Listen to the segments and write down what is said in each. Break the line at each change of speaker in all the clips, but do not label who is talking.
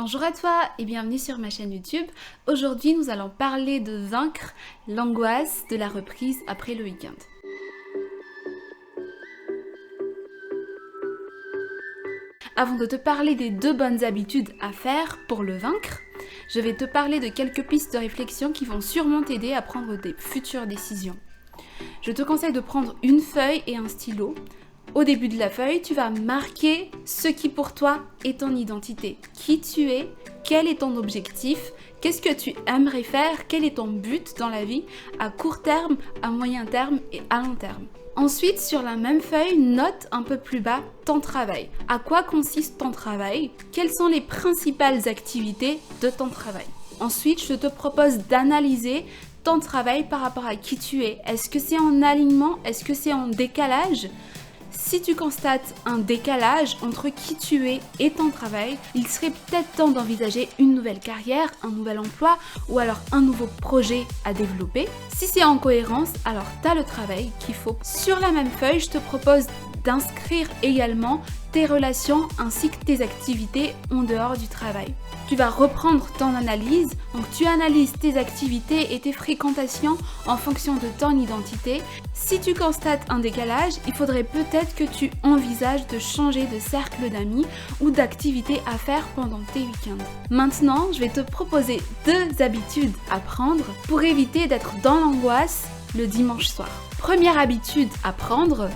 Bonjour à toi et bienvenue sur ma chaîne YouTube. Aujourd'hui, nous allons parler de vaincre l'angoisse de la reprise après le week-end. Avant de te parler des 2 bonnes habitudes à faire pour le vaincre, je vais te parler de quelques pistes de réflexion qui vont sûrement t'aider à prendre des futures décisions. Je te conseille de prendre une feuille et un stylo. Au début de la feuille, tu vas marquer ce qui pour toi est ton identité. Qui tu es, quel est ton objectif, qu'est-ce que tu aimerais faire, quel est ton but dans la vie à court terme, à moyen terme et à long terme. Ensuite, sur la même feuille, note un peu plus bas ton travail. À quoi consiste ton travail? Quelles sont les principales activités de ton travail? Ensuite, je te propose d'analyser ton travail par rapport à qui tu es. Est-ce que c'est en alignement? Est-ce que c'est en décalage? Si tu constates un décalage entre qui tu es et ton travail, il serait peut-être temps d'envisager une nouvelle carrière, un nouvel emploi ou alors un nouveau projet à développer. Si c'est en cohérence, alors tu as le travail qu'il faut. Sur la même feuille, je te propose d'inscrire également tes relations ainsi que tes activités en dehors du travail. Tu vas reprendre ton analyse, donc tu analyses tes activités et tes fréquentations en fonction de ton identité. Si tu constates un décalage, il faudrait peut-être que tu envisages de changer de cercle d'amis ou d'activités à faire pendant tes week-ends. Maintenant, je vais te proposer 2 habitudes à prendre pour éviter d'être dans l'angoisse le dimanche soir. Première habitude à prendre,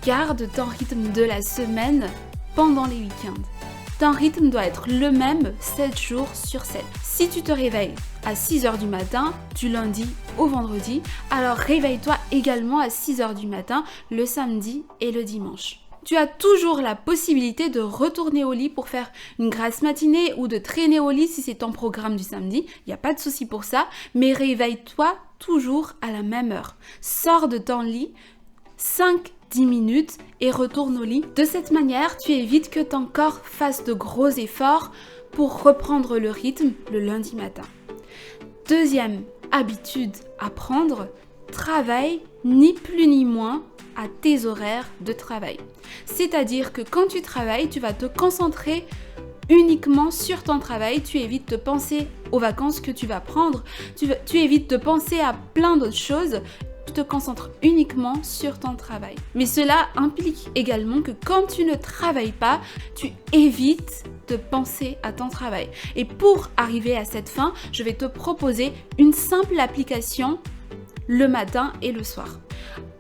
garde ton rythme de la semaine pendant les week-ends. Ton rythme doit être le même 7 jours sur 7. Si tu te réveilles à 6h du matin, du lundi au vendredi, alors réveille-toi également à 6h du matin le samedi et le dimanche. Tu as toujours la possibilité de retourner au lit pour faire une grasse matinée ou de traîner au lit si c'est ton programme du samedi. Il n'y a pas de souci pour ça, mais réveille-toi toujours à la même heure. Sors de ton lit 5-10 minutes et retourne au lit. De cette manière, tu évites que ton corps fasse de gros efforts pour reprendre le rythme le lundi matin. Deuxième habitude à prendre, travaille ni plus ni moins à tes horaires de travail. C'est-à-dire que quand tu travailles, tu vas te concentrer uniquement sur ton travail, tu évites de penser aux vacances que tu vas prendre, tu évites de penser à plein d'autres choses. Tu te concentres uniquement sur ton travail. Mais cela implique également que quand tu ne travailles pas, tu évites de penser à ton travail. Et pour arriver à cette fin, je vais te proposer une simple application le matin et le soir.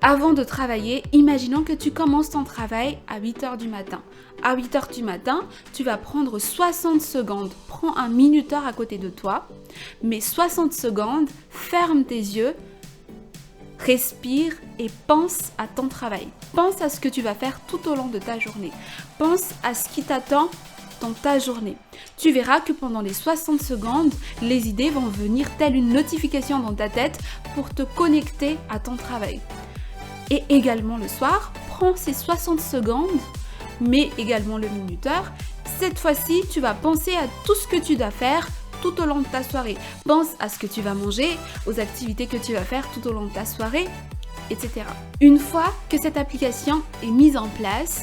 Avant de travailler, imaginons que tu commences ton travail à 8h du matin. À 8h du matin, tu vas prendre 60 secondes. Prends un minuteur à côté de toi, mais 60 secondes, ferme tes yeux, respire et pense à ton travail. Pense à ce que tu vas faire tout au long de ta journée. Pense à ce qui t'attend dans ta journée. Tu verras que pendant les 60 secondes, les idées vont venir telle une notification dans ta tête pour te connecter à ton travail. Et également le soir, prends ces 60 secondes, mais également le minuteur. Cette fois-ci, tu vas penser à tout ce que tu dois faire tout au long de ta soirée. Pense à ce que tu vas manger, aux activités que tu vas faire tout au long de ta soirée, etc. Une fois que cette application est mise en place,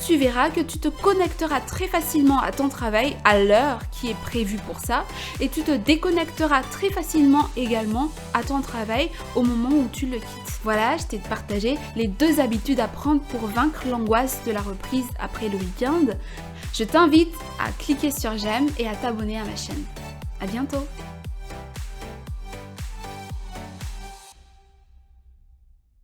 tu verras que tu te connecteras très facilement à ton travail à l'heure qui est prévue pour ça et tu te déconnecteras très facilement également à ton travail au moment où tu le quittes. Voilà, je t'ai partagé les 2 habitudes à prendre pour vaincre l'angoisse de la reprise après le week-end. Je t'invite à cliquer sur j'aime et à t'abonner à ma chaîne. À bientôt!